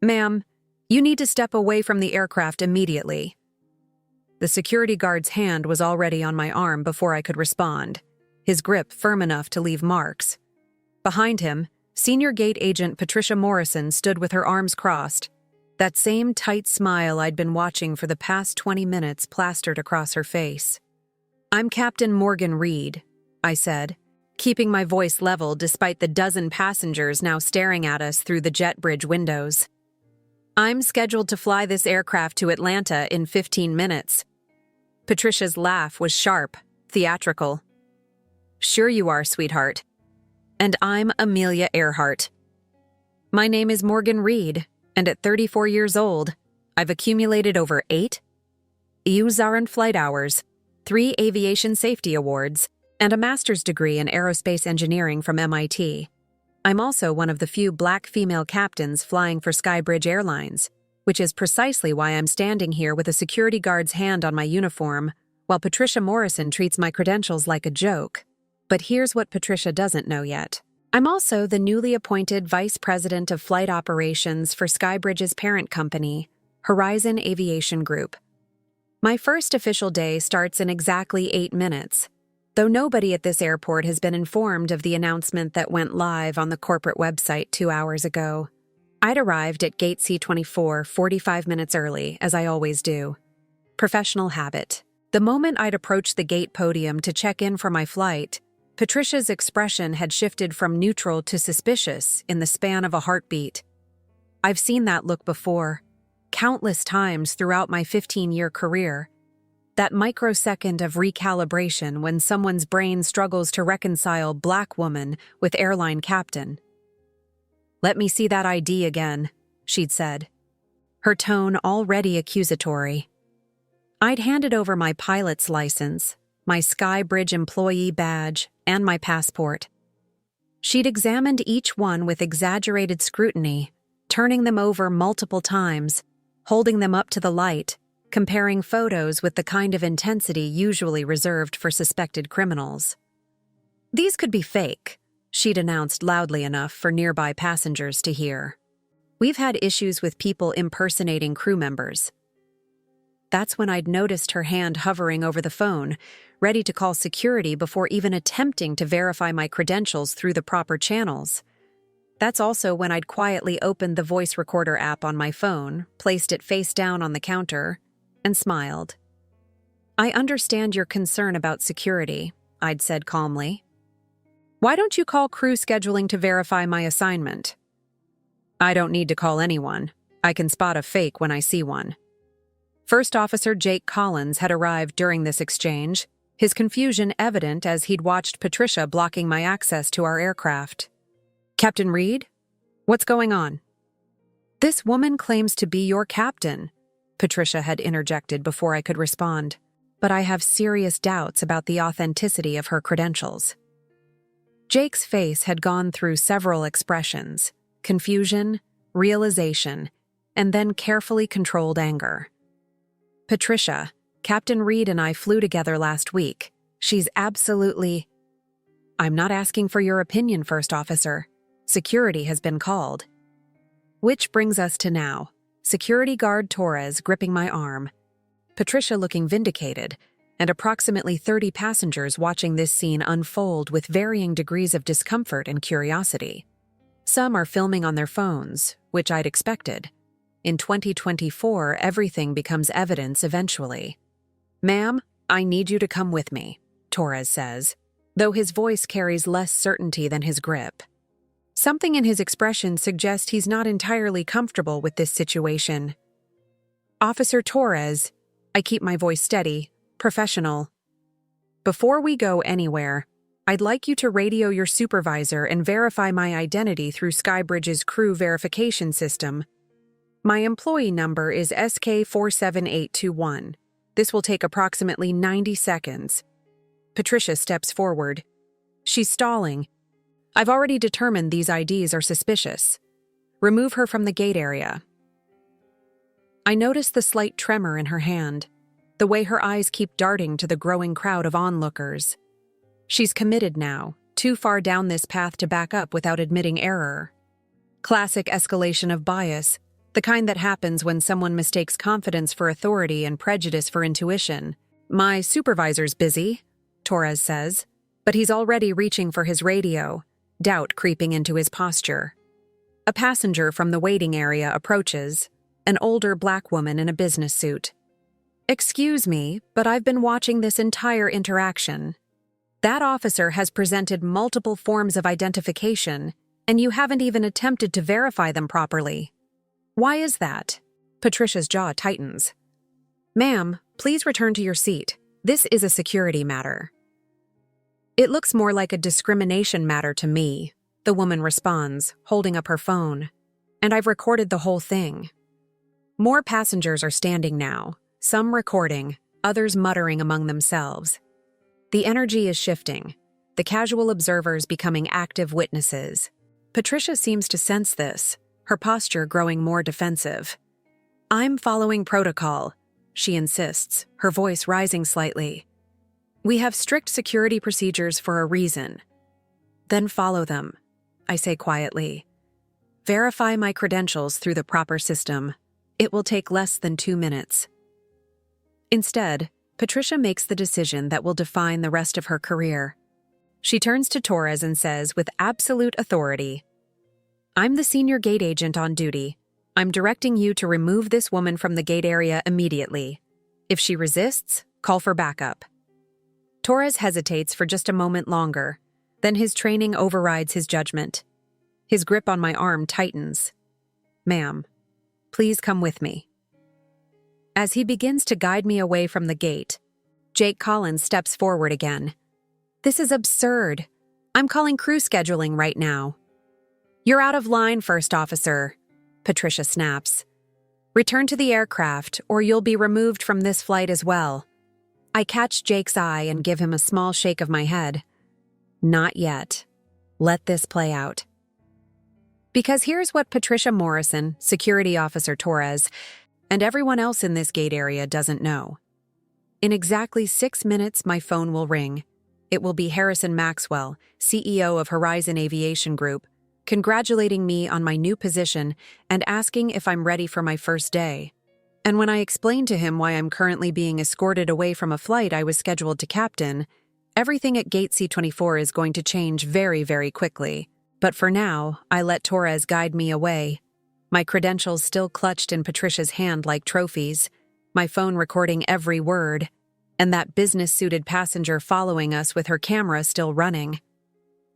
Ma'am, you need to step away from the aircraft immediately. The security guard's hand was already on my arm before I could respond, his grip firm enough to leave marks. Behind him, Senior Gate Agent Patricia Morrison stood with her arms crossed, that same tight smile I'd been watching for the past 20 minutes plastered across her face. "I'm Captain Morgan Reed," I said, keeping my voice level despite the dozen passengers now staring at us through the jet bridge windows. "I'm scheduled to fly this aircraft to Atlanta in 15 minutes. Patricia's laugh was sharp, theatrical. "Sure you are, sweetheart. And I'm Amelia Earhart. My name is Morgan Reed, and at 34 years old, I've accumulated over 8 EUSARN flight hours, 3 aviation safety awards, and a master's degree in aerospace engineering from MIT. I'm also one of the few black female captains flying for Skybridge Airlines, which is precisely why I'm standing here with a security guard's hand on my uniform, while Patricia Morrison treats my credentials like a joke. But here's what Patricia doesn't know yet. I'm also the newly appointed Vice President of Flight Operations for Skybridge's parent company, Horizon Aviation Group. My first official day starts in exactly 8 minutes, though nobody at this airport has been informed of the announcement that went live on the corporate website 2 hours ago. I'd arrived at Gate C24 45 minutes early, as I always do. Professional habit. The moment I'd approached the gate podium to check in for my flight, Patricia's expression had shifted from neutral to suspicious in the span of a heartbeat. I've seen that look before, countless times throughout my 15-year career. That microsecond of recalibration when someone's brain struggles to reconcile black woman with airline captain. "Let me see that ID again," she'd said, her tone already accusatory. I'd handed over my pilot's license, my Skybridge employee badge, and my passport. She'd examined each one with exaggerated scrutiny, turning them over multiple times, holding them up to the light, comparing photos with the kind of intensity usually reserved for suspected criminals. "These could be fake," she'd announced loudly enough for nearby passengers to hear. "We've had issues with people impersonating crew members." That's when I'd noticed her hand hovering over the phone, ready to call security before even attempting to verify my credentials through the proper channels. That's also when I'd quietly opened the voice recorder app on my phone, placed it face down on the counter, and smiled. "I understand your concern about security," I'd said calmly. "Why don't you call crew scheduling to verify my assignment?" "I don't need to call anyone. I can spot a fake when I see one." First Officer Jake Collins had arrived during this exchange, his confusion evident as he'd watched Patricia blocking my access to our aircraft. "Captain Reed? What's going on?" "This woman claims to be your captain," Patricia had interjected before I could respond, "but I have serious doubts about the authenticity of her credentials." Jake's face had gone through several expressions: confusion, realization, and then carefully controlled anger. "Patricia, Captain Reed and I flew together last week. She's absolutely—" "I'm not asking for your opinion, First Officer. Security has been called." Which brings us to now. Security guard Torres gripping my arm, Patricia looking vindicated, and approximately 30 passengers watching this scene unfold with varying degrees of discomfort and curiosity. Some are filming on their phones, which I'd expected. In 2024, everything becomes evidence eventually. "Ma'am, I need you to come with me," Torres says, though his voice carries less certainty than his grip. Something in his expression suggests he's not entirely comfortable with this situation. "Officer Torres," I keep my voice steady, professional. "Before we go anywhere, I'd like you to radio your supervisor and verify my identity through Skybridge's crew verification system. My employee number is SK47821. This will take approximately 90 seconds. Patricia steps forward. She's stalling. "I've already determined these IDs are suspicious. Remove her from the gate area." I notice the slight tremor in her hand, the way her eyes keep darting to the growing crowd of onlookers. She's committed now, too far down this path to back up without admitting error. Classic escalation of bias, The kind that happens when someone mistakes confidence for authority and prejudice for intuition. My supervisor's busy, Torres says, but he's already reaching for his radio, doubt creeping into his posture. A passenger from the waiting area approaches, an older black woman in a business suit. Excuse me, but I've been watching this entire interaction. That officer has presented multiple forms of identification, and you haven't even attempted to verify them properly. Why is that? Patricia's jaw tightens. Ma'am, please return to your seat. This is a security matter. It looks more like a discrimination matter to me, the woman responds, holding up her phone. And I've recorded the whole thing. More passengers are standing now, some recording, others muttering among themselves. The energy is shifting, the casual observers becoming active witnesses. Patricia seems to sense this, her posture growing more defensive. I'm following protocol, she insists, her voice rising slightly. We have strict security procedures for a reason. Then follow them, I say quietly. Verify my credentials through the proper system. It will take less than 2 minutes. Instead, Patricia makes the decision that will define the rest of her career. She turns to Torres and says with absolute authority, I'm the senior gate agent on duty. I'm directing you to remove this woman from the gate area immediately. If she resists, call for backup. Torres hesitates for just a moment longer, then his training overrides his judgment. His grip on my arm tightens. Ma'am, please come with me. As he begins to guide me away from the gate, Jake Collins steps forward again. This is absurd. I'm calling crew scheduling right now. You're out of line, First Officer, Patricia snaps. Return to the aircraft, or you'll be removed from this flight as well. I catch Jake's eye and give him a small shake of my head. Not yet. Let this play out. Because here's what Patricia Morrison, Security Officer Torres, and everyone else in this gate area doesn't know. In exactly 6 minutes, my phone will ring. It will be Harrison Maxwell, CEO of Horizon Aviation Group, congratulating me on my new position and asking if I'm ready for my first day. And when I explained to him why I'm currently being escorted away from a flight I was scheduled to captain, everything at Gate C-24 is going to change very, very quickly. But for now, I let Torres guide me away. My credentials still clutched in Patricia's hand like trophies, my phone recording every word, and that business-suited passenger following us with her camera still running.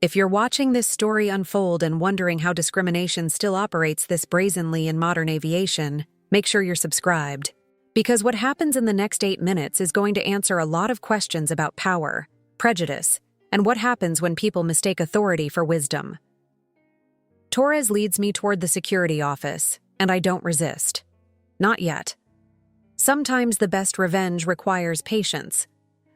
If you're watching this story unfold and wondering how discrimination still operates this brazenly in modern aviation, make sure you're subscribed. Because what happens in the next 8 minutes is going to answer a lot of questions about power, prejudice, and what happens when people mistake authority for wisdom. Torres leads me toward the security office, and I don't resist. Not yet. Sometimes the best revenge requires patience.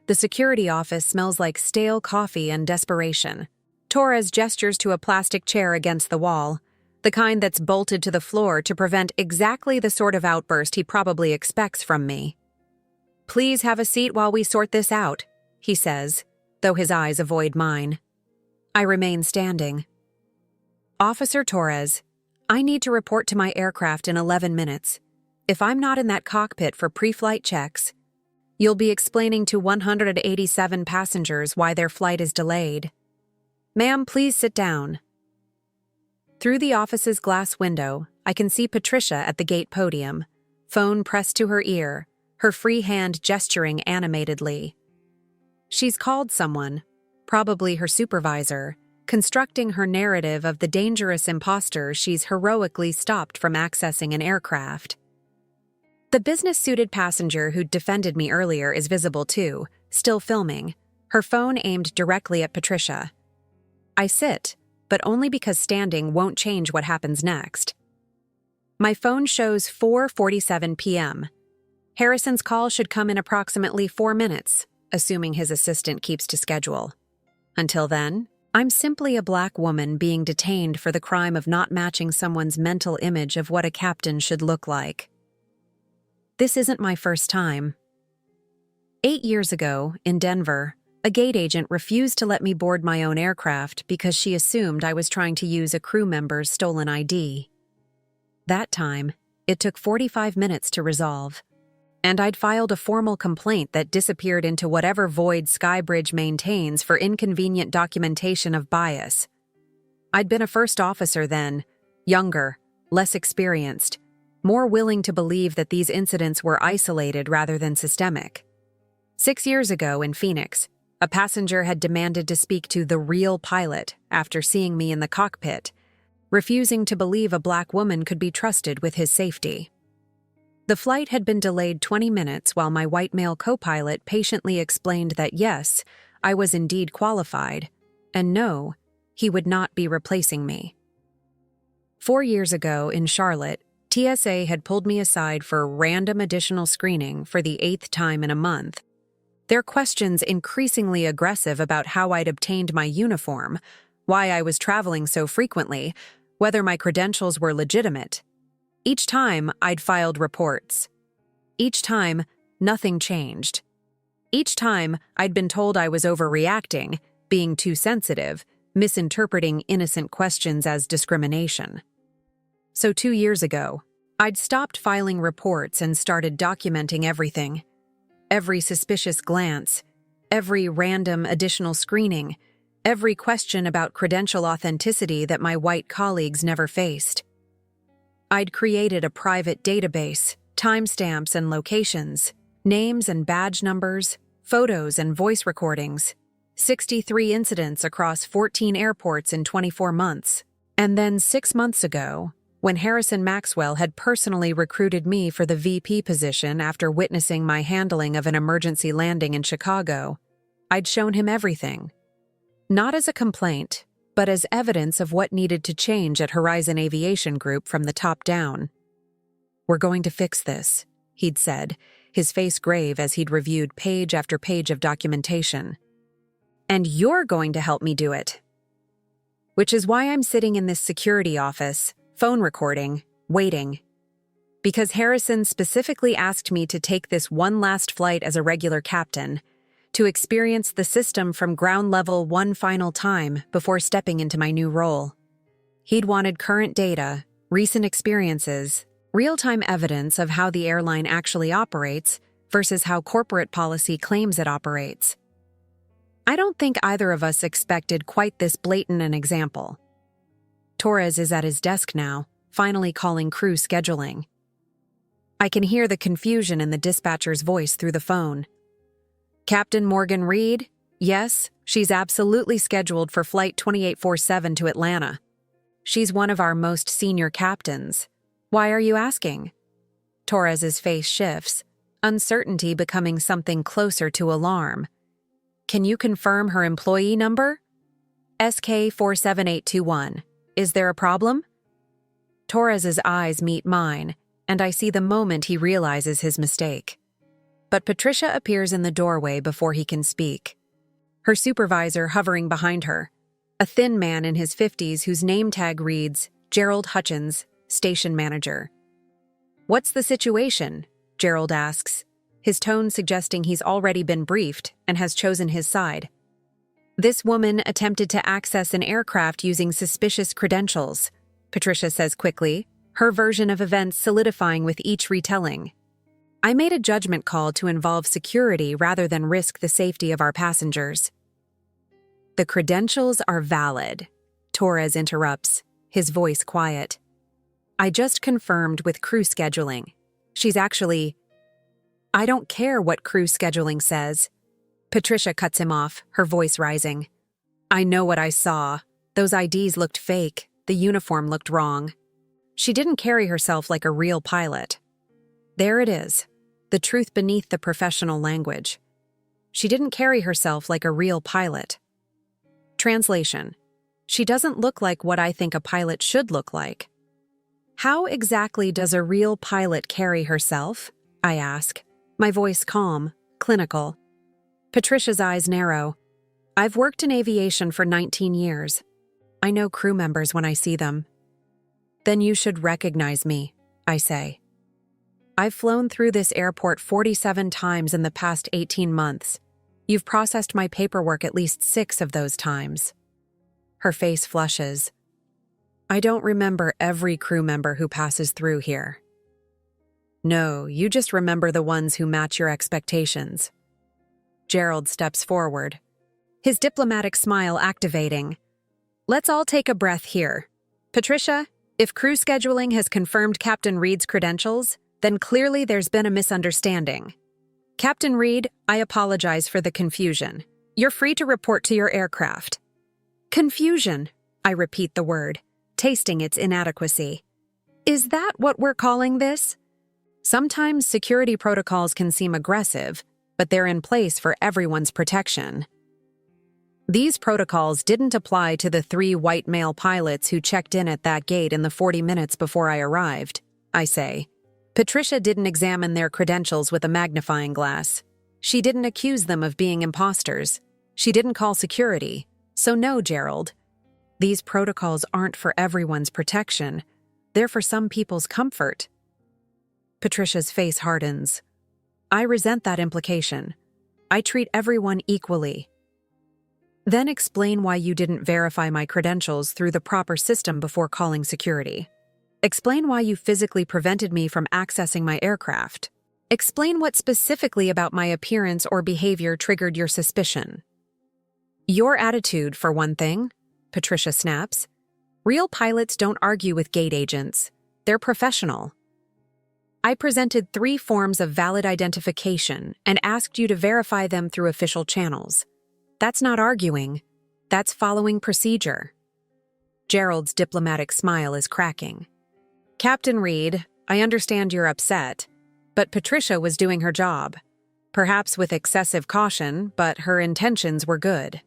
The security office smells like stale coffee and desperation. Torres gestures to a plastic chair against the wall, the kind that's bolted to the floor to prevent exactly the sort of outburst he probably expects from me. Please have a seat while we sort this out, he says, though his eyes avoid mine. I remain standing. Officer Torres, I need to report to my aircraft in 11 minutes. If I'm not in that cockpit for pre-flight checks, you'll be explaining to 187 passengers why their flight is delayed. Ma'am, please sit down. Through the office's glass window, I can see Patricia at the gate podium, phone pressed to her ear, her free hand gesturing animatedly. She's called someone, probably her supervisor, constructing her narrative of the dangerous imposter she's heroically stopped from accessing an aircraft. The business-suited passenger who defended me earlier is visible too, still filming, her phone aimed directly at Patricia. I sit, but only because standing won't change what happens next. My phone shows 4:47 p.m. Harrison's call should come in approximately 4 minutes, assuming his assistant keeps to schedule. Until then, I'm simply a black woman being detained for the crime of not matching someone's mental image of what a captain should look like. This isn't my first time. 8 years ago, in Denver, a gate agent refused to let me board my own aircraft because she assumed I was trying to use a crew member's stolen ID. That time, It took 45 minutes to resolve. And I'd filed a formal complaint that disappeared into whatever void Skybridge maintains for inconvenient documentation of bias. I'd been a first officer then, younger, less experienced, more willing to believe that these incidents were isolated rather than systemic. 6 years ago in Phoenix, a passenger had demanded to speak to the real pilot after seeing me in the cockpit, refusing to believe a black woman could be trusted with his safety. The flight had been delayed 20 minutes while my white male co-pilot patiently explained that yes, I was indeed qualified, and no, he would not be replacing me. 4 years ago in Charlotte, TSA had pulled me aside for random additional screening for the 8th time in a month. Their questions increasingly aggressive about how I'd obtained my uniform, why I was traveling so frequently, whether my credentials were legitimate. Each time, I'd filed reports. Each time, nothing changed. Each time, I'd been told I was overreacting, being too sensitive, misinterpreting innocent questions as discrimination. So 2 years ago, I'd stopped filing reports and started documenting everything. Every suspicious glance, every random additional screening, every question about credential authenticity that my white colleagues never faced. I'd created a private database, timestamps and locations, names and badge numbers, photos and voice recordings, 63 incidents across 14 airports in 24 months. And then 6 months ago, when Harrison Maxwell had personally recruited me for the VP position after witnessing my handling of an emergency landing in Chicago, I'd shown him everything. Not as a complaint, but as evidence of what needed to change at Horizon Aviation Group from the top down. "We're going to fix this," he'd said, his face grave as he'd reviewed page after page of documentation. "And you're going to help me do it." Which is why I'm sitting in this security office, phone recording, waiting. Because Harrison specifically asked me to take this one last flight as a regular captain, to experience the system from ground level one final time before stepping into my new role. He'd wanted current data, recent experiences, real-time evidence of how the airline actually operates versus how corporate policy claims it operates. I don't think either of us expected quite this blatant an example. Torres is at his desk now, finally calling crew scheduling. I can hear the confusion in the dispatcher's voice through the phone. "Captain Morgan Reed? Yes, she's absolutely scheduled for Flight 2847 to Atlanta. She's one of our most senior captains. Why are you asking?" Torres's face shifts, uncertainty becoming something closer to alarm. "Can you confirm her employee number?" "SK47821. Is there a problem?" Torres's eyes meet mine, and I see the moment he realizes his mistake. But Patricia appears in the doorway before he can speak. Her supervisor hovering behind her, a thin man in his 50s whose name tag reads, Gerald Hutchins, station manager. "What's the situation?" Gerald asks, his tone suggesting he's already been briefed and has chosen his side. "This woman attempted to access an aircraft using suspicious credentials," Patricia says quickly, her version of events solidifying with each retelling. "I made a judgment call to involve security rather than risk the safety of our passengers." "The credentials are valid," Torres interrupts, his voice quiet. "I just confirmed with crew scheduling. She's actually—" "I don't care what crew scheduling says." Patricia cuts him off, her voice rising. "I know what I saw. Those IDs looked fake. The uniform looked wrong. She didn't carry herself like a real pilot. There it is. The truth beneath the professional language. She didn't carry herself like a real pilot." Translation: she doesn't look like what I think a pilot should look like. How exactly does a real pilot carry herself? I ask, my voice calm, clinical. Patricia's eyes narrow. "I've worked in aviation for 19 years. I know crew members when I see them." "Then you should recognize me," I say. "I've flown through this airport 47 times in the past 18 months. You've processed my paperwork at least 6 of those times." Her face flushes. "I don't remember every crew member who passes through here. No, you just remember the ones who match your expectations. Gerald steps forward, his diplomatic smile activating. Let's all take a breath here. Patricia, if crew scheduling has confirmed Captain Reed's credentials, then clearly there's been a misunderstanding. Captain Reed, I apologize for the confusion. You're free to report to your aircraft. Confusion, I repeat the word, tasting its inadequacy. Is that what we're calling this? Sometimes security protocols can seem aggressive, but they're in place for everyone's protection. These protocols didn't apply to the 3 white male pilots who checked in at that gate in the 40 minutes before I arrived, I say. Patricia didn't examine their credentials with a magnifying glass. She didn't accuse them of being imposters. She didn't call security. So no, Gerald. These protocols aren't for everyone's protection. They're for some people's comfort. Patricia's face hardens. I resent that implication. I treat everyone equally. Then explain why you didn't verify my credentials through the proper system before calling security. Explain why you physically prevented me from accessing my aircraft. Explain what specifically about my appearance or behavior triggered your suspicion. Your attitude, for one thing, Patricia snaps. Real pilots don't argue with gate agents. They're professional. I presented 3 forms of valid identification and asked you to verify them through official channels. That's not arguing. That's following procedure. Gerald's diplomatic smile is cracking. Captain Reed, I understand you're upset, but Patricia was doing her job. Perhaps with excessive caution, but her intentions were good.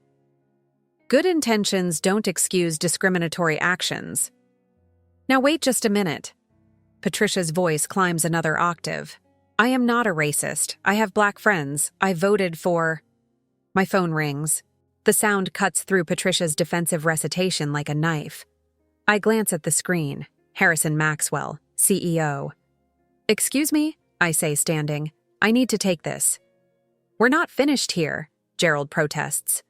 Good intentions don't excuse discriminatory actions. Now wait just a minute. Patricia's voice climbs another octave. I am not a racist. I have black friends. I voted for... My phone rings. The sound cuts through Patricia's defensive recitation like a knife. I glance at the screen. Harrison Maxwell, CEO. Excuse me, I say standing. I need to take this. We're not finished here, Gerald protests.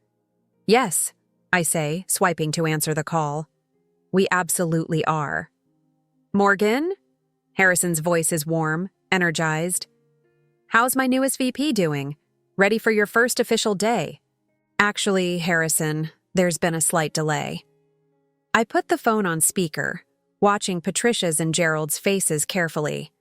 Yes, I say, swiping to answer the call. We absolutely are. Morgan? Harrison's voice is warm, energized. How's my newest VP doing? Ready for your first official day? Actually, Harrison, there's been a slight delay. I put the phone on speaker, watching Patricia's and Gerald's faces carefully.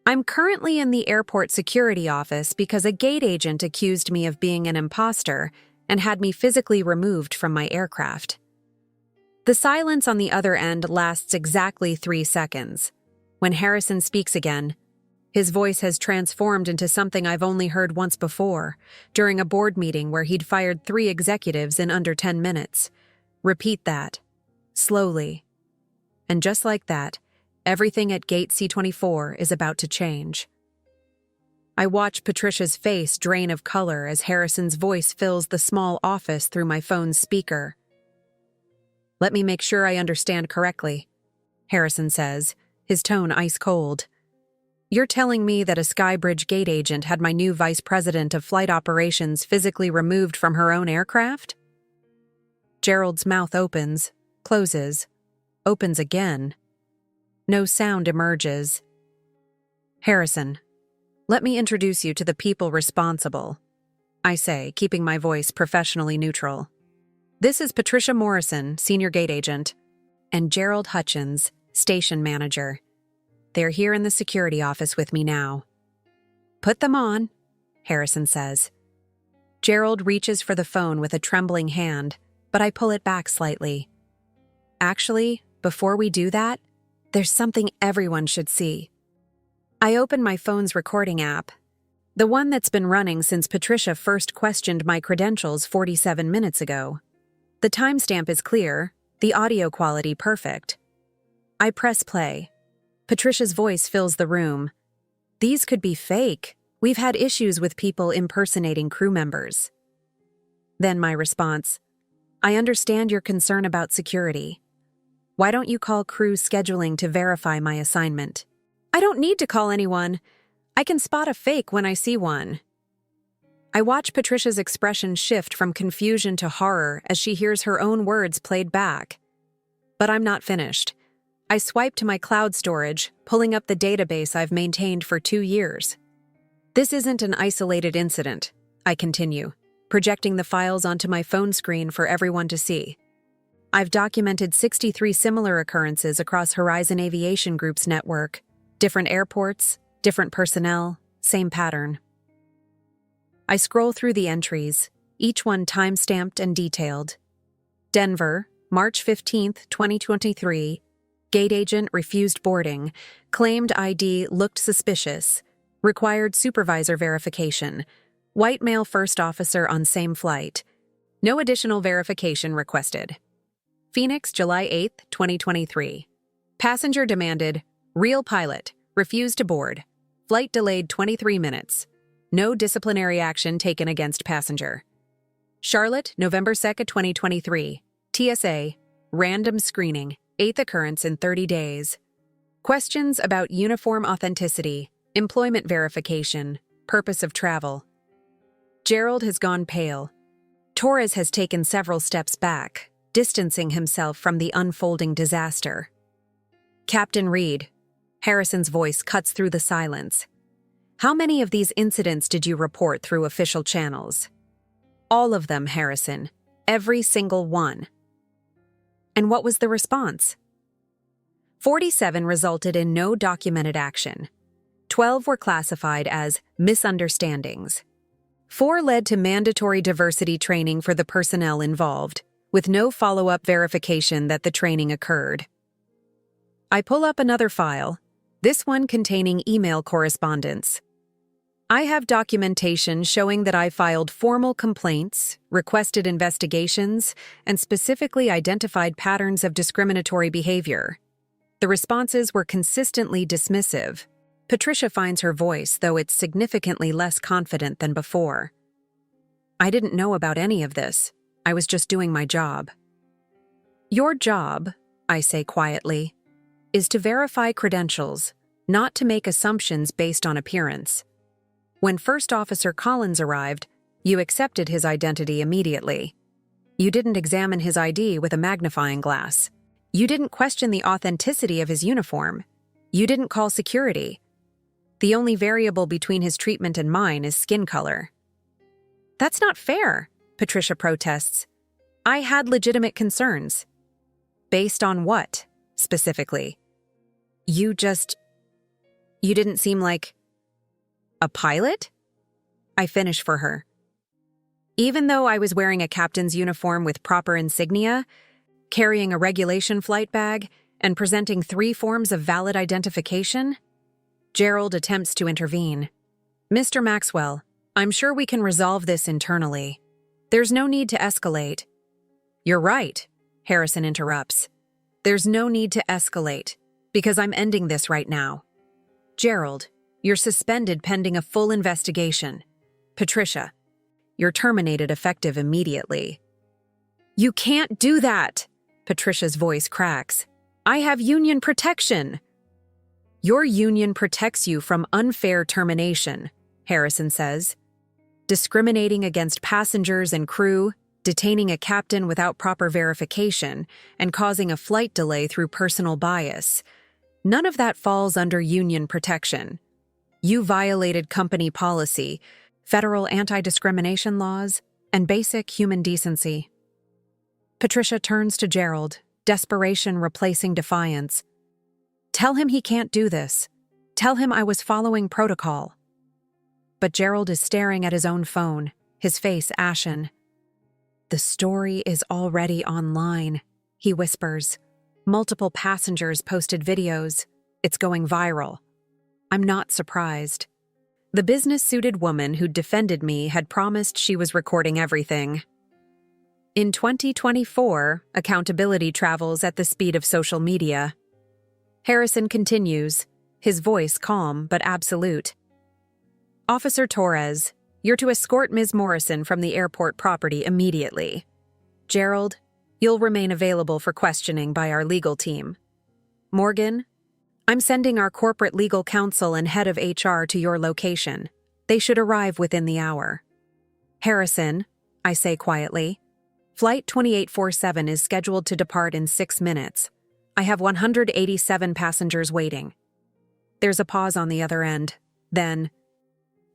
I'm currently in the airport security office because a gate agent accused me of being an imposter and had me physically removed from my aircraft. The silence on the other end lasts exactly 3 seconds. When Harrison speaks again, his voice has transformed into something I've only heard once before, during a board meeting where he'd fired 3 executives in under 10 minutes. Repeat that. Slowly. And just like that, everything at Gate C-24 is about to change. I watch Patricia's face drain of color as Harrison's voice fills the small office through my phone's speaker. Let me make sure I understand correctly, Harrison says, his tone ice cold. You're telling me that a Skybridge gate agent had my new vice president of flight operations physically removed from her own aircraft? Gerald's mouth opens, closes, opens again. No sound emerges. Harrison, let me introduce you to the people responsible, I say, keeping my voice professionally neutral. This is Patricia Morrison, senior gate agent, and Gerald Hutchins, station manager. They're here in the security office with me now. Put them on, Harrison says. Gerald reaches for the phone with a trembling hand, but I pull it back slightly. Actually, before we do that, there's something everyone should see. I open my phone's recording app, the one that's been running since Patricia first questioned my credentials 47 minutes ago. The timestamp is clear, the audio quality perfect. I press play. Patricia's voice fills the room. These could be fake. We've had issues with people impersonating crew members. Then my response. I understand your concern about security. Why don't you call crew scheduling to verify my assignment? I don't need to call anyone. I can spot a fake when I see one. I watch Patricia's expression shift from confusion to horror as she hears her own words played back. But I'm not finished. I swipe to my cloud storage, pulling up the database I've maintained for 2 years. This isn't an isolated incident, I continue, projecting the files onto my phone screen for everyone to see. I've documented 63 similar occurrences across Horizon Aviation Group's network. Different airports, different personnel, same pattern. I scroll through the entries, each one time-stamped and detailed. Denver, March 15, 2023. Gate agent refused boarding. Claimed ID looked suspicious. Required supervisor verification. White male first officer on same flight. No additional verification requested. Phoenix, July 8, 2023. Passenger demanded, real pilot, refused to board. Flight delayed 23 minutes. No disciplinary action taken against passenger. Charlotte, November 2, 2023. TSA, random screening, 8th occurrence in 30 days. Questions about uniform authenticity, employment verification, purpose of travel. Gerald has gone pale. Torres has taken several steps back, distancing himself from the unfolding disaster. Captain Reed, Harrison's voice cuts through the silence. How many of these incidents did you report through official channels? All of them, Harrison. Every single one. And what was the response? 47 resulted in no documented action. 12 were classified as misunderstandings. 4 led to mandatory diversity training for the personnel involved, with no follow-up verification that the training occurred. I pull up another file, this one containing email correspondence. I have documentation showing that I filed formal complaints, requested investigations, and specifically identified patterns of discriminatory behavior. The responses were consistently dismissive. Patricia finds her voice, though it's significantly less confident than before. I didn't know about any of this. I was just doing my job. Your job, I say quietly, is to verify credentials, not to make assumptions based on appearance. When First Officer Collins arrived, you accepted his identity immediately. You didn't examine his ID with a magnifying glass. You didn't question the authenticity of his uniform. You didn't call security. The only variable between his treatment and mine is skin color. That's not fair, Patricia protests. I had legitimate concerns. Based on what, specifically? You didn't seem like a pilot? I finish for her. Even though I was wearing a captain's uniform with proper insignia, carrying a regulation flight bag, and presenting 3 forms of valid identification, Gerald attempts to intervene. Mr. Maxwell, I'm sure we can resolve this internally. There's no need to escalate. You're right, Harrison interrupts. There's no need to escalate, because I'm ending this right now. Gerald, you're suspended pending a full investigation. Patricia, you're terminated effective immediately. You can't do that, Patricia's voice cracks. I have union protection. Your union protects you from unfair termination, Harrison says. Discriminating against passengers and crew, detaining a captain without proper verification, and causing a flight delay through personal bias. None of that falls under union protection. You violated company policy, federal anti-discrimination laws, and basic human decency. Patricia turns to Gerald, desperation replacing defiance. Tell him he can't do this. Tell him I was following protocol. But Gerald is staring at his own phone, his face ashen. The story is already online, he whispers. Multiple passengers posted videos. It's going viral. I'm not surprised. The business-suited woman who defended me had promised she was recording everything. In 2024, accountability travels at the speed of social media. Harrison continues, his voice calm but absolute. Officer Torres, you're to escort Ms. Morrison from the airport property immediately. Gerald, you'll remain available for questioning by our legal team. Morgan, I'm sending our corporate legal counsel and head of HR to your location. They should arrive within the hour. Harrison, I say quietly, Flight 2847 is scheduled to depart in 6 minutes. I have 187 passengers waiting. There's a pause on the other end. Then,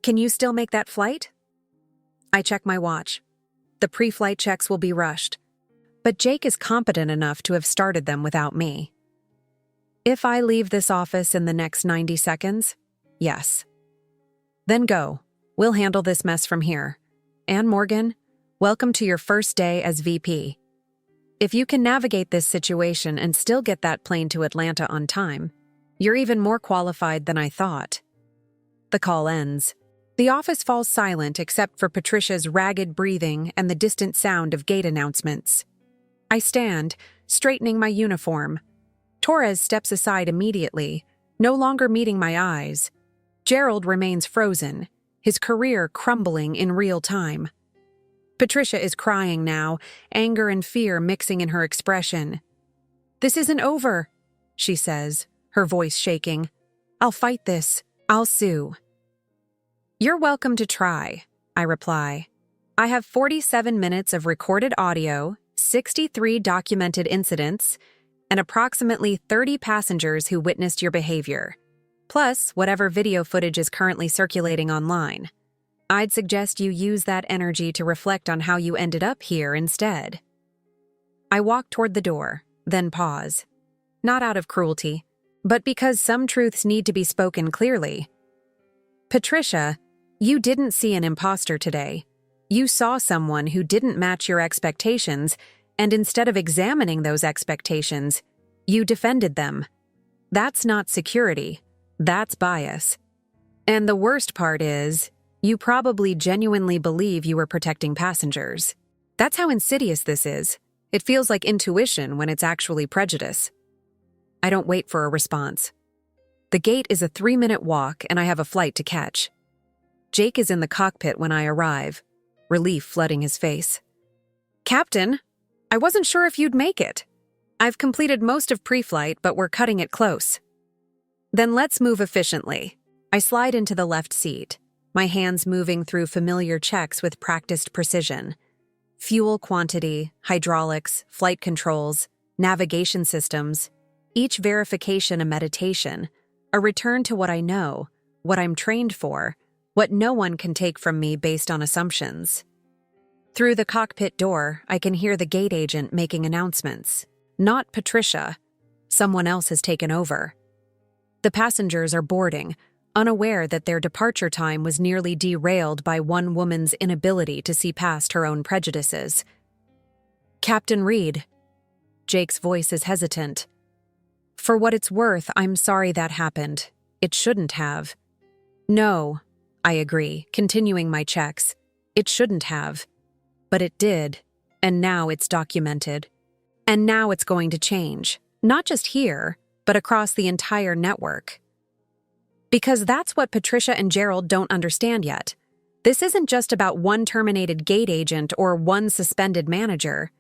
can you still make that flight? I check my watch. The pre-flight checks will be rushed, but Jake is competent enough to have started them without me. If I leave this office in the next 90 seconds, yes. Then go. We'll handle this mess from here. Anne Morgan, welcome to your first day as VP. If you can navigate this situation and still get that plane to Atlanta on time, you're even more qualified than I thought. The call ends. The office falls silent except for Patricia's ragged breathing and the distant sound of gate announcements. I stand, straightening my uniform. Torres steps aside immediately, no longer meeting my eyes. Gerald remains frozen, his career crumbling in real time. Patricia is crying now, anger and fear mixing in her expression. "This isn't over," she says, her voice shaking. "I'll fight this. I'll sue." "You're welcome to try," I reply. "I have 47 minutes of recorded audio, 63 documented incidents, and approximately 30 passengers who witnessed your behavior, plus whatever video footage is currently circulating online. I'd suggest you use that energy to reflect on how you ended up here instead." I walk toward the door, then pause. Not out of cruelty, but because some truths need to be spoken clearly. "Patricia, you didn't see an imposter today. You saw someone who didn't match your expectations, and instead of examining those expectations, you defended them. That's not security. That's bias. And the worst part is, you probably genuinely believe you were protecting passengers. That's how insidious this is. It feels like intuition when it's actually prejudice." I don't wait for a response. The gate is a 3-minute walk and I have a flight to catch. Jake is in the cockpit when I arrive, relief flooding his face. "Captain, I wasn't sure if you'd make it. I've completed most of pre-flight, but we're cutting it close." "Then let's move efficiently." I slide into the left seat, my hands moving through familiar checks with practiced precision. Fuel quantity, hydraulics, flight controls, navigation systems, each verification a meditation, a return to what I know, what I'm trained for, what no one can take from me based on assumptions. Through the cockpit door, I can hear the gate agent making announcements. Not Patricia. Someone else has taken over. The passengers are boarding, unaware that their departure time was nearly derailed by one woman's inability to see past her own prejudices. "Captain Reed." Jake's voice is hesitant. "For what it's worth, I'm sorry that happened. It shouldn't have." "No," I agree, continuing my checks. "It shouldn't have. But it did, and now it's documented. And now it's going to change, not just here, but across the entire network. Because that's what Patricia and Gerald don't understand yet. This isn't just about one terminated gate agent or one suspended manager.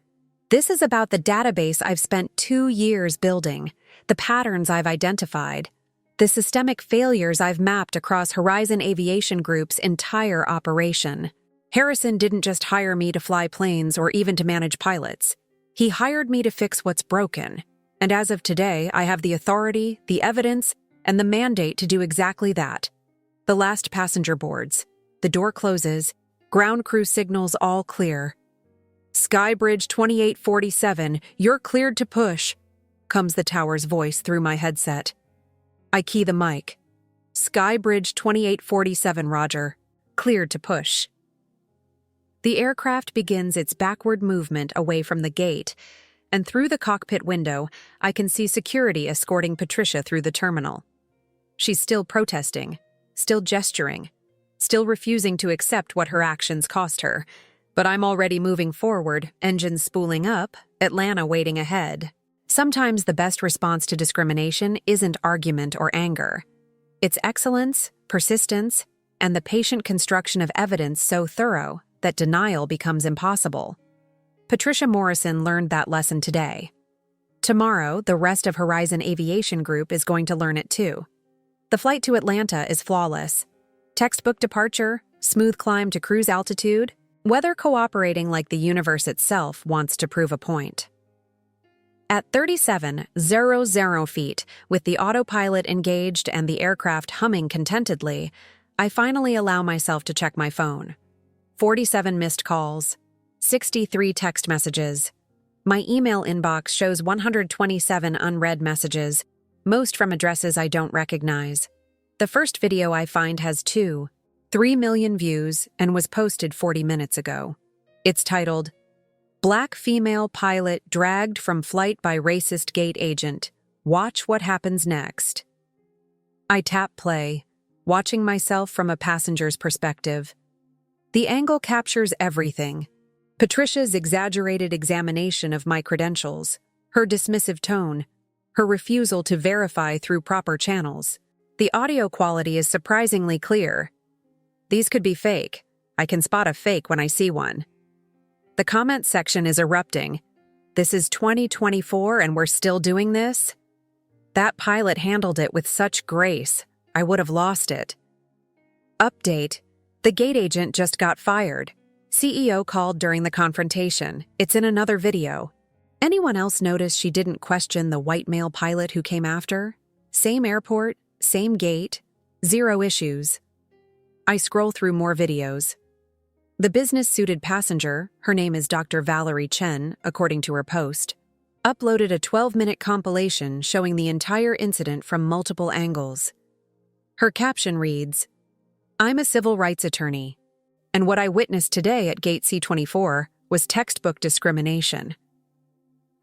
This is about the database I've spent 2 years building, the patterns I've identified, the systemic failures I've mapped across Horizon Aviation Group's entire operation. Harrison didn't just hire me to fly planes or even to manage pilots. He hired me to fix what's broken. And as of today, I have the authority, the evidence, and the mandate to do exactly that. The last passenger boards. The door closes. Ground crew signals all clear. "Skybridge 2847, you're cleared to push," comes the tower's voice through my headset. I key the mic. "Skybridge 2847, Roger. Cleared to push." The aircraft begins its backward movement away from the gate, and through the cockpit window, I can see security escorting Patricia through the terminal. She's still protesting, still gesturing, still refusing to accept what her actions cost her. But I'm already moving forward, engines spooling up, Atlanta waiting ahead. Sometimes the best response to discrimination isn't argument or anger. It's excellence, persistence, and the patient construction of evidence so thorough that denial becomes impossible. Patricia Morrison learned that lesson today. Tomorrow, the rest of Horizon Aviation Group is going to learn it too. The flight to Atlanta is flawless. Textbook departure, smooth climb to cruise altitude, weather cooperating like the universe itself wants to prove a point. At 37,000 feet, with the autopilot engaged and the aircraft humming contentedly, I finally allow myself to check my phone. 47 missed calls, 63 text messages. My email inbox shows 127 unread messages, most from addresses I don't recognize. The first video I find has 3 million views and was posted 40 minutes ago. It's titled, "Black Female Pilot Dragged from Flight by Racist Gate Agent. Watch what happens next." I tap play, watching myself from a passenger's perspective. The angle captures everything. Patricia's exaggerated examination of my credentials, her dismissive tone, her refusal to verify through proper channels. The audio quality is surprisingly clear. These could be fake. I can spot a fake when I see one. The comment section is erupting. This is 2024 and we're still doing this? That pilot handled it with such grace, I would have lost it. Update: the gate agent just got fired. CEO called during the confrontation. It's in another video. Anyone else notice she didn't question the white male pilot who came after? Same airport, same gate, zero issues. I scroll through more videos. The business-suited passenger, her name is Dr. Valerie Chen, according to her post, uploaded a 12-minute compilation showing the entire incident from multiple angles. Her caption reads, "I'm a civil rights attorney, and what I witnessed today at Gate C-24 was textbook discrimination.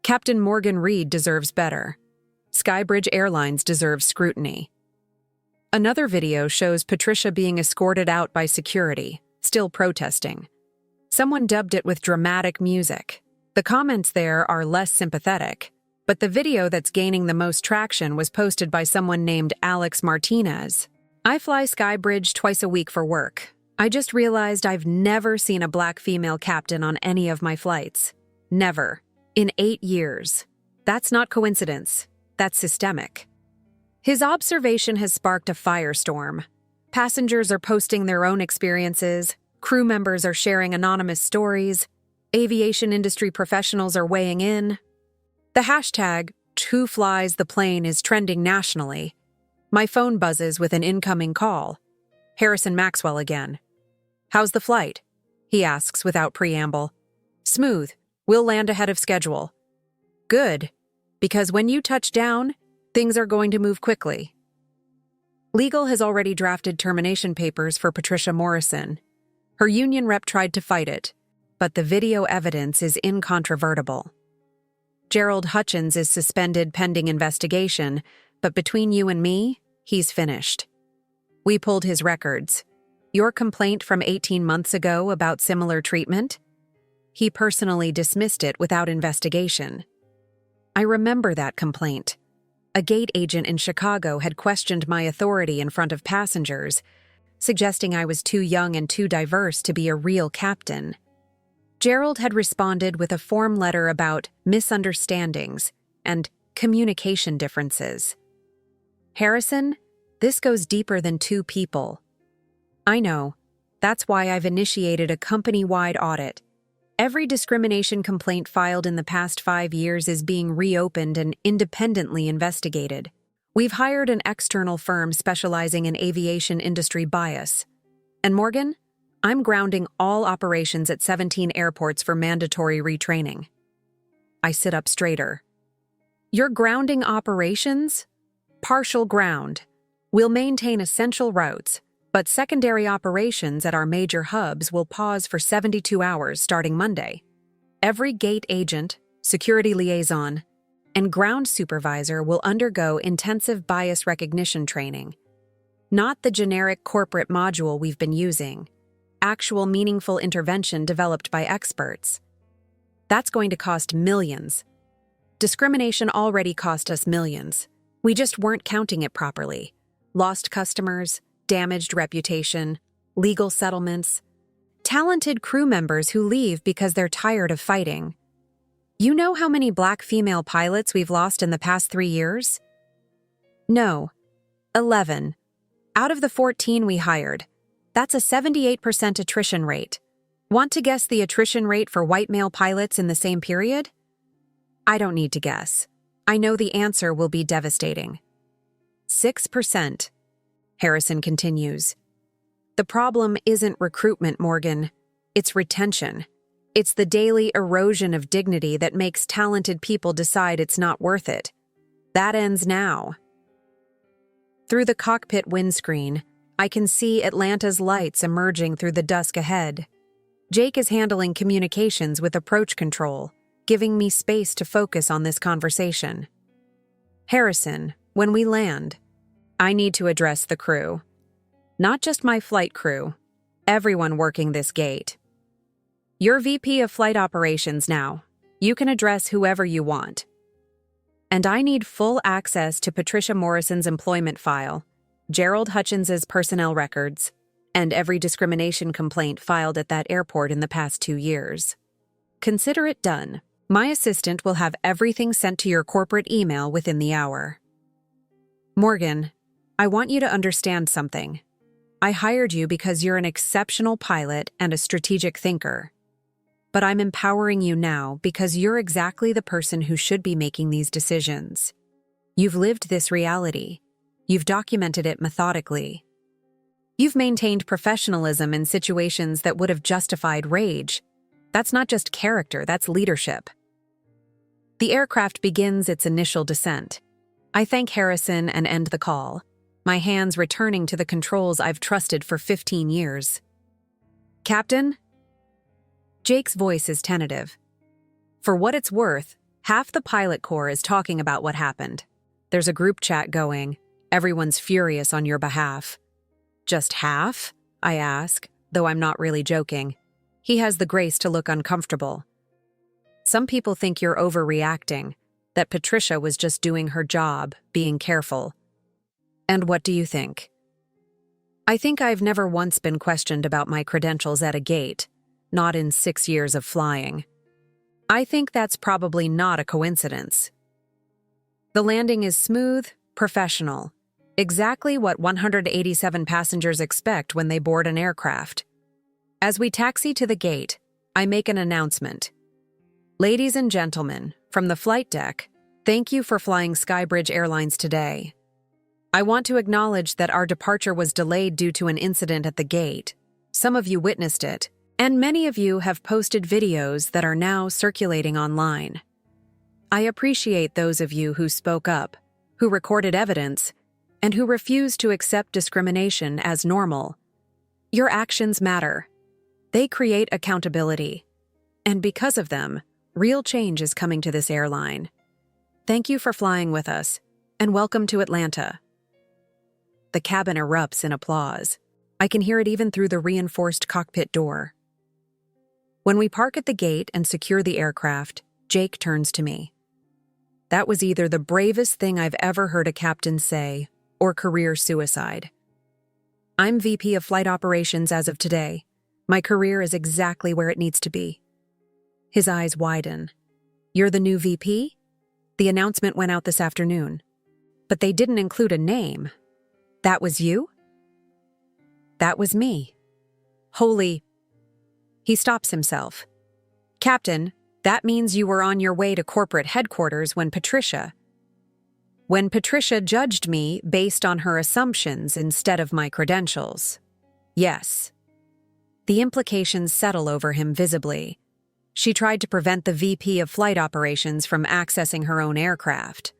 Captain Morgan Reed deserves better. Skybridge Airlines deserves scrutiny." Another video shows Patricia being escorted out by security, still protesting. Someone dubbed it with dramatic music. The comments there are less sympathetic, but the video that's gaining the most traction was posted by someone named Alex Martinez. "I fly Skybridge twice a week for work. I just realized I've never seen a black female captain on any of my flights. Never. In 8 years. That's not coincidence. That's systemic." His observation has sparked a firestorm. Passengers are posting their own experiences, crew members are sharing anonymous stories, aviation industry professionals are weighing in. The hashtag, "Who flies the plane," is trending nationally. My phone buzzes with an incoming call. Harrison Maxwell again. "How's the flight?" he asks without preamble. "Smooth. We'll land ahead of schedule." "Good, because when you touch down, things are going to move quickly." Legal has already drafted termination papers for Patricia Morrison. Her union rep tried to fight it, but the video evidence is incontrovertible. Gerald Hutchins is suspended pending investigation, but between you and me, he's finished. We pulled his records. Your complaint from 18 months ago about similar treatment? He personally dismissed it without investigation. I remember that complaint. A gate agent in Chicago had questioned my authority in front of passengers, suggesting I was too young and too diverse to be a real captain. Gerald had responded with a form letter about misunderstandings and communication differences. Harrison, this goes deeper than 2 people. I know. That's why I've initiated a company-wide audit. Every discrimination complaint filed in the past 5 years is being reopened and independently investigated. We've hired an external firm specializing in aviation industry bias. And Morgan, I'm grounding all operations at 17 airports for mandatory retraining. I sit up straighter. You're grounding operations? Partial ground. We'll maintain essential routes, but secondary operations at our major hubs will pause for 72 hours starting Monday. Every gate agent, security liaison, and ground supervisor will undergo intensive bias recognition training. Not the generic corporate module we've been using. Actual meaningful intervention developed by experts. That's going to cost millions. Discrimination already cost us millions. We just weren't counting it properly. Lost customers, damaged reputation, legal settlements, talented crew members who leave because they're tired of fighting. You know how many black female pilots we've lost in the past 3 years? No, 11. Out of the 14 we hired. That's a 78% attrition rate. Want to guess the attrition rate for white male pilots in the same period? I don't need to guess. I know the answer will be devastating. 6%. Harrison continues. The problem isn't recruitment, Morgan. It's retention. It's the daily erosion of dignity that makes talented people decide it's not worth it. That ends now. Through the cockpit windscreen, I can see Atlanta's lights emerging through the dusk ahead. Jake is handling communications with approach control, giving me space to focus on this conversation. Harrison, when we land, I need to address the crew. Not just my flight crew, everyone working this gate. You're VP of Flight Operations now. You can address whoever you want. And I need full access to Patricia Morrison's employment file, Gerald Hutchins's personnel records, and every discrimination complaint filed at that airport in the past 2 years. Consider it done. My assistant will have everything sent to your corporate email within the hour. Morgan, I want you to understand something. I hired you because you're an exceptional pilot and a strategic thinker. But I'm empowering you now because you're exactly the person who should be making these decisions. You've lived this reality. You've documented it methodically. You've maintained professionalism in situations that would have justified rage. That's not just character, that's leadership. The aircraft begins its initial descent. I thank Harrison and end the call, my hands returning to the controls I've trusted for 15 years. Captain? Jake's voice is tentative. For what it's worth, half the pilot corps is talking about what happened. There's a group chat going. Everyone's furious on your behalf. Just half? I ask, though I'm not really joking. He has the grace to look uncomfortable. Some people think you're overreacting, that Patricia was just doing her job, being careful. And what do you think? I think I've never once been questioned about my credentials at a gate, not in 6 years of flying. I think that's probably not a coincidence. The landing is smooth, professional, exactly what 187 passengers expect when they board an aircraft. As we taxi to the gate, I make an announcement. Ladies and gentlemen, from the flight deck, thank you for flying Skybridge Airlines today. I want to acknowledge that our departure was delayed due to an incident at the gate. Some of you witnessed it, and many of you have posted videos that are now circulating online. I appreciate those of you who spoke up, who recorded evidence, and who refused to accept discrimination as normal. Your actions matter. They create accountability. And because of them, real change is coming to this airline. Thank you for flying with us, and welcome to Atlanta. The cabin erupts in applause. I can hear it even through the reinforced cockpit door. When we park at the gate and secure the aircraft, Jake turns to me. That was either the bravest thing I've ever heard a captain say, or career suicide. I'm VP of Flight Operations as of today. My career is exactly where it needs to be. His eyes widen. You're the new VP? The announcement went out this afternoon. But they didn't include a name. That was you? That was me. Holy... He stops himself. Captain, that means you were on your way to corporate headquarters when Patricia judged me based on her assumptions instead of my credentials. Yes. The implications settle over him visibly. She tried to prevent the VP of Flight Operations from accessing her own aircraft.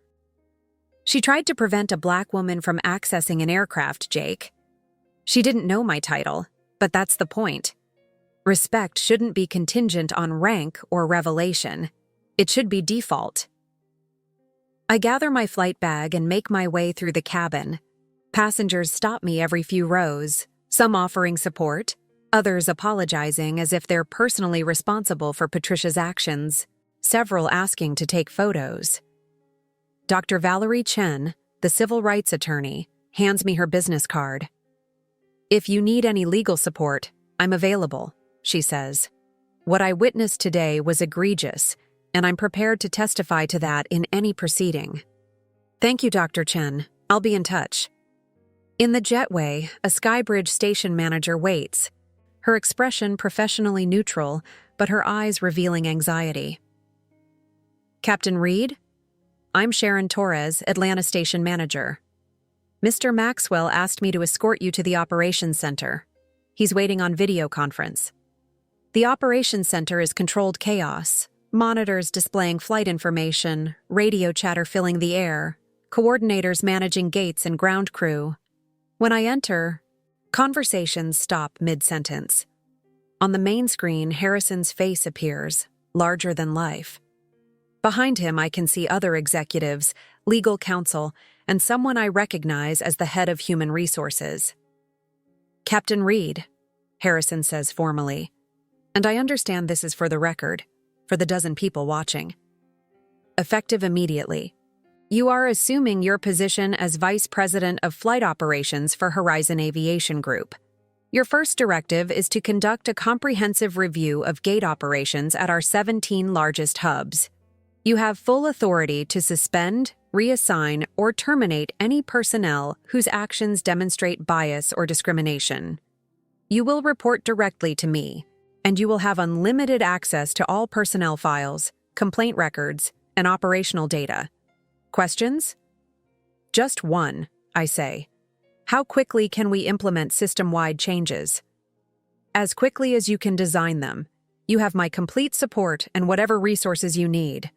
She tried to prevent a black woman from accessing an aircraft, Jake. She didn't know my title, but that's the point. Respect shouldn't be contingent on rank or revelation. It should be default. I gather my flight bag and make my way through the cabin. Passengers stop me every few rows, some offering support, others apologizing as if they're personally responsible for Patricia's actions, several asking to take photos. Dr. Valerie Chen, the civil rights attorney, hands me her business card. If you need any legal support, I'm available, she says. What I witnessed today was egregious, and I'm prepared to testify to that in any proceeding. Thank you, Dr. Chen. I'll be in touch. In the jetway, a Skybridge station manager waits, her expression professionally neutral, but her eyes revealing anxiety. Captain Reed? I'm Sharon Torres, Atlanta Station Manager. Mr. Maxwell asked me to escort you to the Operations Center. He's waiting on video conference. The Operations Center is controlled chaos, monitors displaying flight information, radio chatter filling the air, coordinators managing gates and ground crew. When I enter, conversations stop mid-sentence. On the main screen, Harrison's face appears, larger than life. Behind him, I can see other executives, legal counsel, and someone I recognize as the head of human resources. Captain Reed, Harrison says formally, and I understand this is for the record, for the dozen people watching. Effective immediately. You are assuming your position as Vice President of Flight Operations for Horizon Aviation Group. Your first directive is to conduct a comprehensive review of gate operations at our 17 largest hubs. You have full authority to suspend, reassign, or terminate any personnel whose actions demonstrate bias or discrimination. You will report directly to me, and you will have unlimited access to all personnel files, complaint records, and operational data. Questions? Just one, I say. How quickly can we implement system-wide changes? As quickly as you can design them. You have my complete support and whatever resources you need.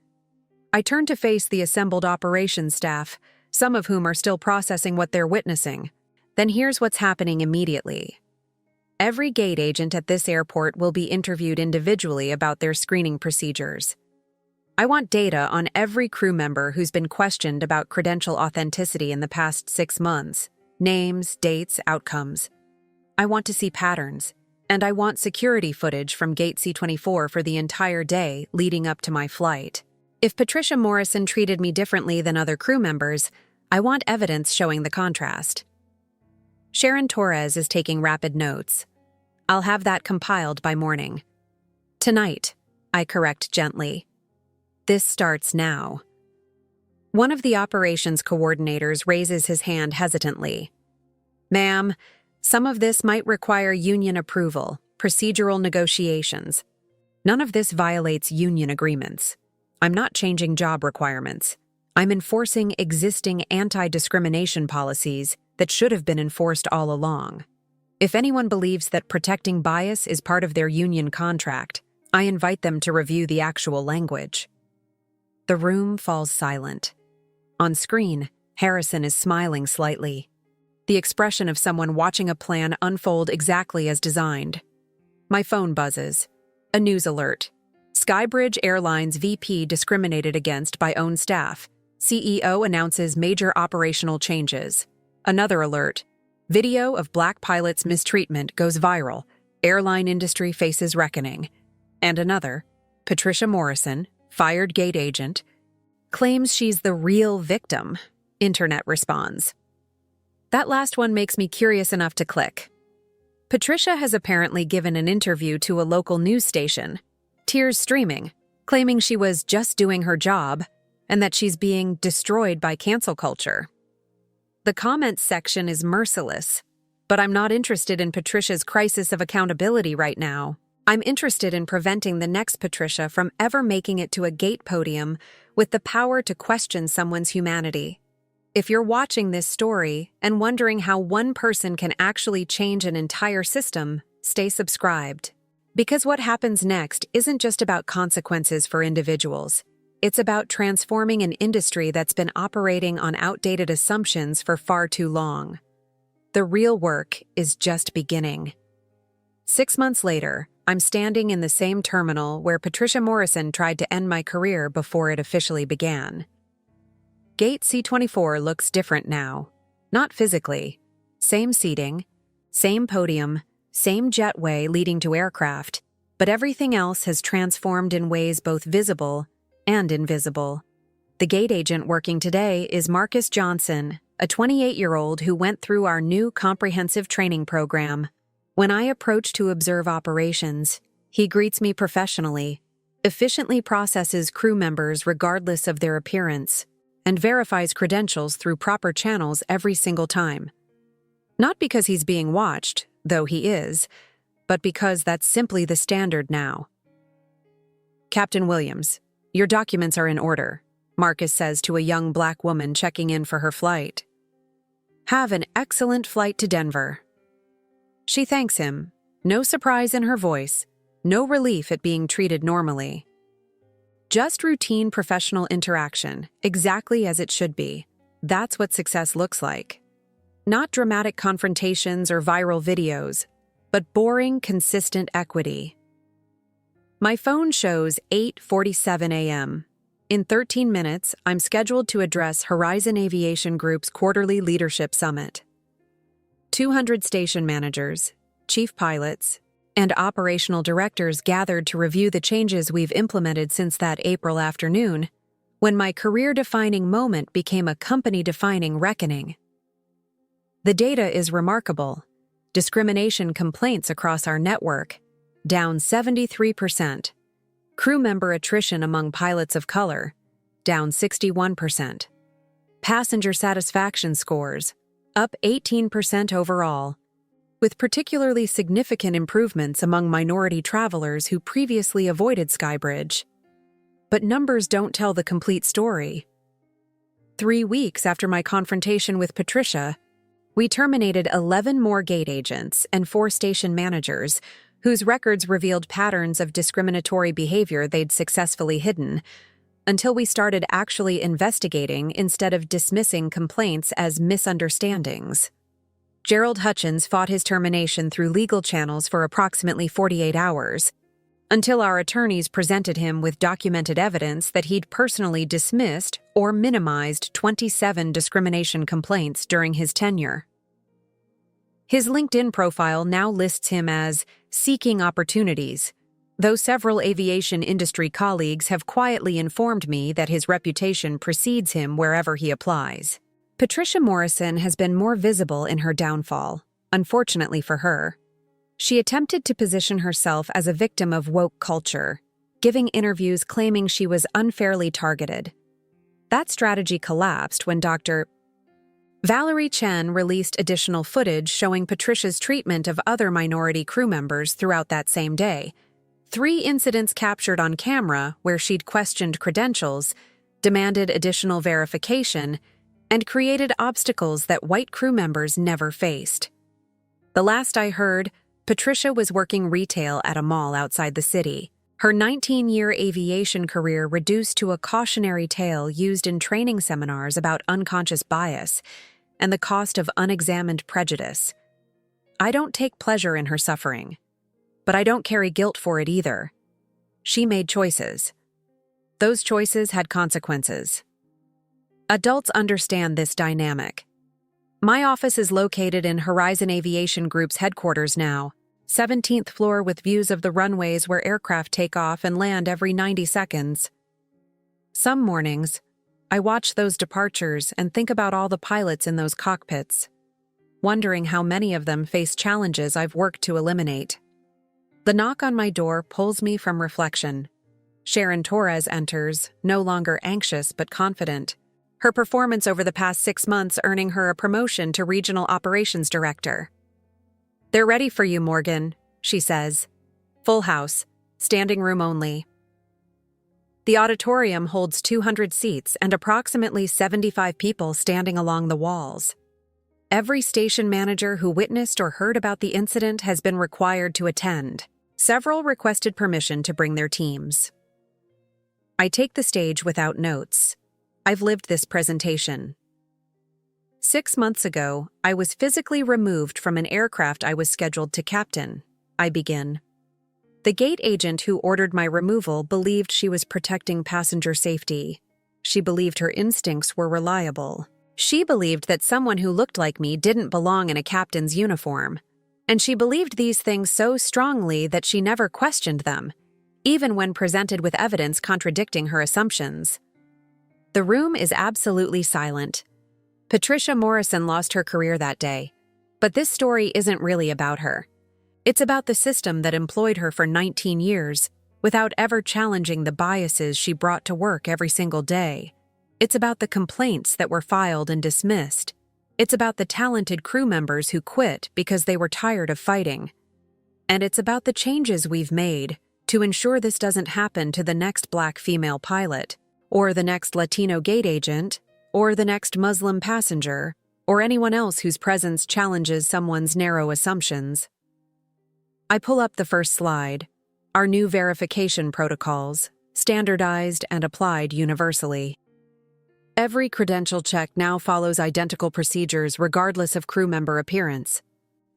I turn to face the assembled operations staff, some of whom are still processing what they're witnessing. Then here's what's happening immediately. Every gate agent at this airport will be interviewed individually about their screening procedures. I want data on every crew member who's been questioned about credential authenticity in the past 6 months. Names, dates, outcomes. I want to see patterns, and I want security footage from Gate C-24 for the entire day leading up to my flight. If Patricia Morrison treated me differently than other crew members, I want evidence showing the contrast. Sharon Torres is taking rapid notes. I'll have that compiled by morning. Tonight, I correct gently. This starts now. One of the operations coordinators raises his hand hesitantly. Ma'am, some of this might require union approval, procedural negotiations. None of this violates union agreements. I'm not changing job requirements. I'm enforcing existing anti-discrimination policies that should have been enforced all along. If anyone believes that protecting bias is part of their union contract, I invite them to review the actual language. The room falls silent. On screen, Harrison is smiling slightly. The expression of someone watching a plan unfold exactly as designed. My phone buzzes. A news alert. Skybridge Airline's VP discriminated against by own staff. CEO announces major operational changes. Another alert. Video of black pilot's mistreatment goes viral. Airline industry faces reckoning. And another. Patricia Morrison, fired gate agent, claims she's the real victim. Internet responds. That last one makes me curious enough to click. Patricia has apparently given an interview to a local news station, tears streaming, claiming she was just doing her job and that she's being destroyed by cancel culture. The comments section is merciless, but I'm not interested in Patricia's crisis of accountability right now. I'm interested in preventing the next Patricia from ever making it to a gate podium with the power to question someone's humanity. If you're watching this story and wondering how one person can actually change an entire system, stay subscribed. Because what happens next isn't just about consequences for individuals. It's about transforming an industry that's been operating on outdated assumptions for far too long. The real work is just beginning. 6 months later, I'm standing in the same terminal where Patricia Morrison tried to end my career before it officially began. Gate C-24 looks different now. Not physically. Same seating, same podium, same jetway leading to aircraft, but everything else has transformed in ways both visible and invisible. The gate agent working today is Marcus Johnson, a 28-year-old who went through our new comprehensive training program. When I approach to observe operations, he greets me professionally, efficiently processes crew members regardless of their appearance, and verifies credentials through proper channels every single time. Not because he's being watched, though he is, but because that's simply the standard now. Captain Williams, "Your documents are in order," Marcus says to a young black woman checking in for her flight. "Have an excellent flight to Denver." She thanks him, no surprise in her voice, no relief at being treated normally. Just routine professional interaction, exactly as it should be. That's what success looks like. Not dramatic confrontations or viral videos, but boring, consistent equity. My phone shows 8:47 a.m. In 13 minutes, I'm scheduled to address Horizon Aviation Group's quarterly leadership summit. 200 station managers, chief pilots, and operational directors gathered to review the changes we've implemented since that April afternoon, when my career-defining moment became a company-defining reckoning. The data is remarkable. Discrimination complaints across our network, down 73%. Crew member attrition among pilots of color, down 61%. Passenger satisfaction scores, up 18% overall, with particularly significant improvements among minority travelers who previously avoided Skybridge. But numbers don't tell the complete story. 3 weeks after my confrontation with Patricia, we terminated 11 more gate agents and 4 station managers whose records revealed patterns of discriminatory behavior they'd successfully hidden, until we started actually investigating instead of dismissing complaints as misunderstandings. Gerald Hutchins fought his termination through legal channels for approximately 48 hours, until our attorneys presented him with documented evidence that he'd personally dismissed or minimized 27 discrimination complaints during his tenure. His LinkedIn profile now lists him as seeking opportunities, though several aviation industry colleagues have quietly informed me that his reputation precedes him wherever he applies. Patricia Morrison has been more visible in her downfall, unfortunately for her. She attempted to position herself as a victim of woke culture, giving interviews claiming she was unfairly targeted. That strategy collapsed when Dr. Valerie Chen released additional footage showing Patricia's treatment of other minority crew members throughout that same day. 3 incidents captured on camera where she'd questioned credentials, demanded additional verification, and created obstacles that white crew members never faced. The last I heard, Patricia was working retail at a mall outside the city. Her 19-year aviation career reduced to a cautionary tale used in training seminars about unconscious bias and the cost of unexamined prejudice. I don't take pleasure in her suffering, but I don't carry guilt for it either. She made choices. Those choices had consequences. Adults understand this dynamic. My office is located in Horizon Aviation Group's headquarters now, 17th floor with views of the runways where aircraft take off and land every 90 seconds. Some mornings, I watch those departures and think about all the pilots in those cockpits, wondering how many of them face challenges I've worked to eliminate. The knock on my door pulls me from reflection. Sharon Torres enters, no longer anxious but confident. Her performance over the past 6 months earning her a promotion to Regional Operations Director. "They're ready for you, Morgan," she says. Full house, standing room only. The auditorium holds 200 seats and approximately 75 people standing along the walls. Every station manager who witnessed or heard about the incident has been required to attend. Several requested permission to bring their teams. I take the stage without notes. I've lived this presentation. 6 months ago, I was physically removed from an aircraft I was scheduled to captain. I begin. The gate agent who ordered my removal believed she was protecting passenger safety. She believed her instincts were reliable. She believed that someone who looked like me didn't belong in a captain's uniform. And she believed these things so strongly that she never questioned them, even when presented with evidence contradicting her assumptions. The room is absolutely silent. Patricia Morrison lost her career that day, but this story isn't really about her. It's about the system that employed her for 19 years without ever challenging the biases she brought to work every single day. It's about the complaints that were filed and dismissed. It's about the talented crew members who quit because they were tired of fighting. And it's about the changes we've made to ensure this doesn't happen to the next Black female pilot, or the next Latino gate agent, or the next Muslim passenger, or anyone else whose presence challenges someone's narrow assumptions. I pull up the first slide, our new verification protocols, standardized and applied universally. Every credential check now follows identical procedures regardless of crew member appearance.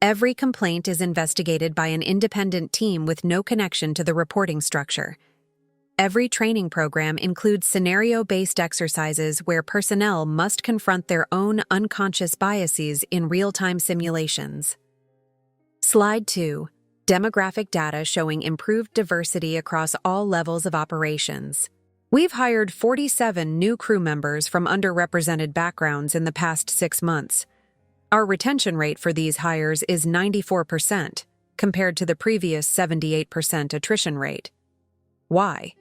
Every complaint is investigated by an independent team with no connection to the reporting structure. Every training program includes scenario-based exercises where personnel must confront their own unconscious biases in real-time simulations. Slide 2. Demographic data showing improved diversity across all levels of operations. We've hired 47 new crew members from underrepresented backgrounds in the past 6 months. Our retention rate for these hires is 94%, compared to the previous 78% attrition rate. Why?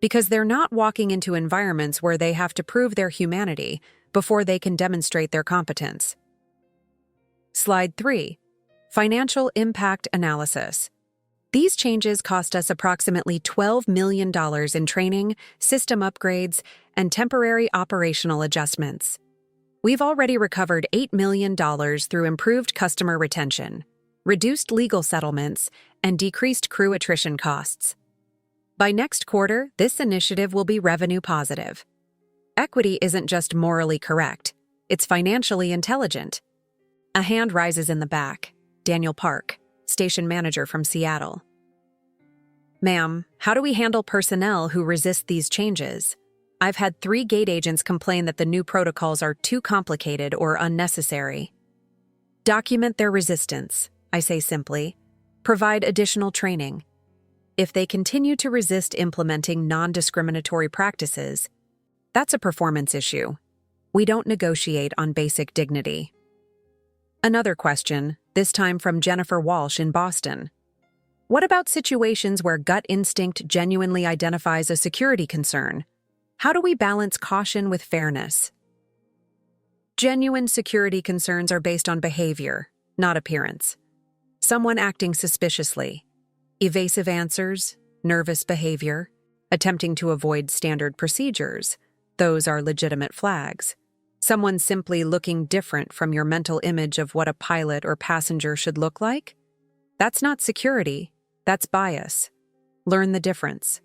Because they're not walking into environments where they have to prove their humanity before they can demonstrate their competence. Slide 3. Financial impact analysis. These changes cost us approximately $12 million in training, system upgrades, and temporary operational adjustments. We've already recovered $8 million through improved customer retention, reduced legal settlements, and decreased crew attrition costs. By next quarter, this initiative will be revenue positive. Equity isn't just morally correct, it's financially intelligent. A hand rises in the back. Daniel Park, station manager from Seattle. Ma'am, how do we handle personnel who resist these changes? I've had 3 gate agents complain that the new protocols are too complicated or unnecessary. Document their resistance, I say simply. Provide additional training. If they continue to resist implementing non-discriminatory practices, that's a performance issue. We don't negotiate on basic dignity. Another question, this time from Jennifer Walsh in Boston. What about situations where gut instinct genuinely identifies a security concern? How do we balance caution with fairness? Genuine security concerns are based on behavior, not appearance. Someone acting suspiciously, evasive answers, nervous behavior, attempting to avoid standard procedures, those are legitimate flags. Someone simply looking different from your mental image of what a pilot or passenger should look like? That's not security, that's bias. Learn the difference.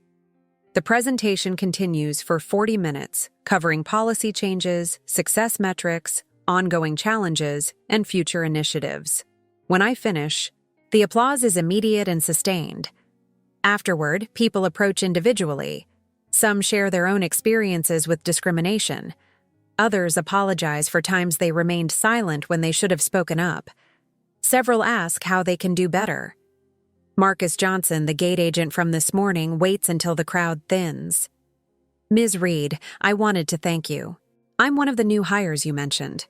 The presentation continues for 40 minutes, covering policy changes, success metrics, ongoing challenges, and future initiatives. When I finish, the applause is immediate and sustained. Afterward, people approach individually. Some share their own experiences with discrimination. Others apologize for times they remained silent when they should have spoken up. Several ask how they can do better. Marcus Johnson, the gate agent from this morning, waits until the crowd thins. Ms. Reed, I wanted to thank you. I'm one of the new hires you mentioned.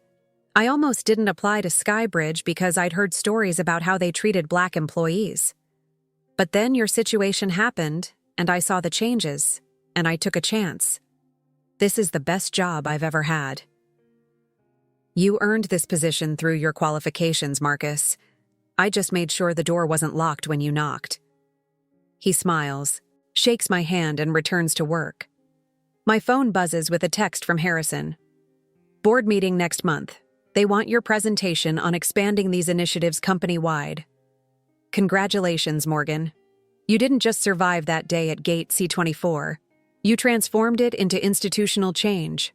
I almost didn't apply to Skybridge because I'd heard stories about how they treated Black employees. But then your situation happened, and I saw the changes, and I took a chance. This is the best job I've ever had. You earned this position through your qualifications, Marcus. I just made sure the door wasn't locked when you knocked. He smiles, shakes my hand, and returns to work. My phone buzzes with a text from Harrison. Board meeting next month. They want your presentation on expanding these initiatives company-wide. Congratulations, Morgan. You didn't just survive that day at Gate C-24. You transformed it into institutional change.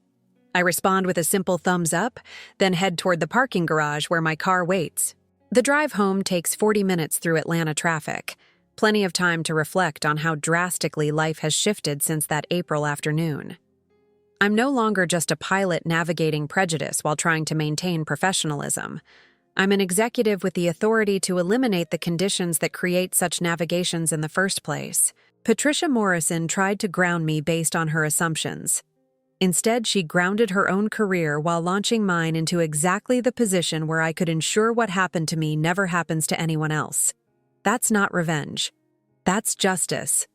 I respond with a simple thumbs up, then head toward the parking garage where my car waits. The drive home takes 40 minutes through Atlanta traffic, plenty of time to reflect on how drastically life has shifted since that April afternoon. I'm no longer just a pilot navigating prejudice while trying to maintain professionalism. I'm an executive with the authority to eliminate the conditions that create such navigations in the first place. Patricia Morrison tried to ground me based on her assumptions. Instead, she grounded her own career while launching mine into exactly the position where I could ensure what happened to me never happens to anyone else. That's not revenge. That's justice.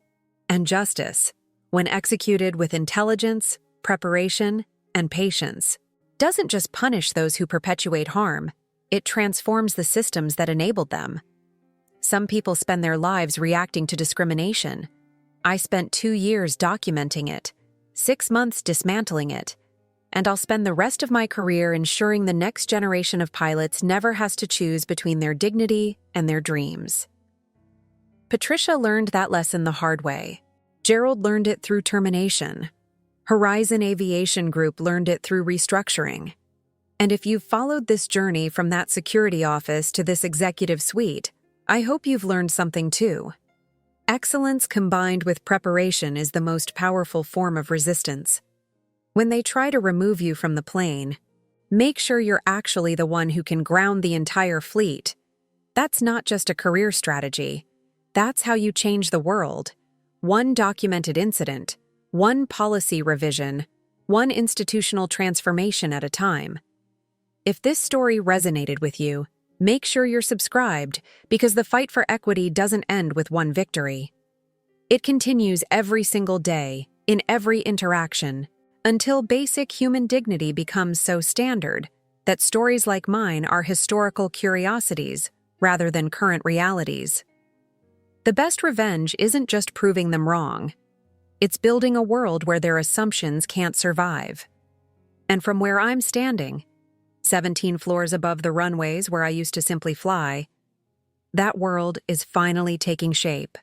And justice, when executed with intelligence, preparation, and patience, doesn't just punish those who perpetuate harm, it transforms the systems that enabled them. Some people spend their lives reacting to discrimination. I spent 2 years documenting it, 6 months dismantling it, and I'll spend the rest of my career ensuring the next generation of pilots never has to choose between their dignity and their dreams. Patricia learned that lesson the hard way. Gerald learned it through termination. Horizon Aviation Group learned it through restructuring. And if you've followed this journey from that security office to this executive suite, I hope you've learned something too. Excellence combined with preparation is the most powerful form of resistance. When they try to remove you from the plane, make sure you're actually the one who can ground the entire fleet. That's not just a career strategy. That's how you change the world. One documented incident, one policy revision, one institutional transformation at a time. If this story resonated with you, make sure you're subscribed, because the fight for equity doesn't end with one victory. It continues every single day, in every interaction, until basic human dignity becomes so standard that stories like mine are historical curiosities rather than current realities. The best revenge isn't just proving them wrong. It's building a world where their assumptions can't survive. And from where I'm standing, 17 floors above the runways where I used to simply fly, that world is finally taking shape.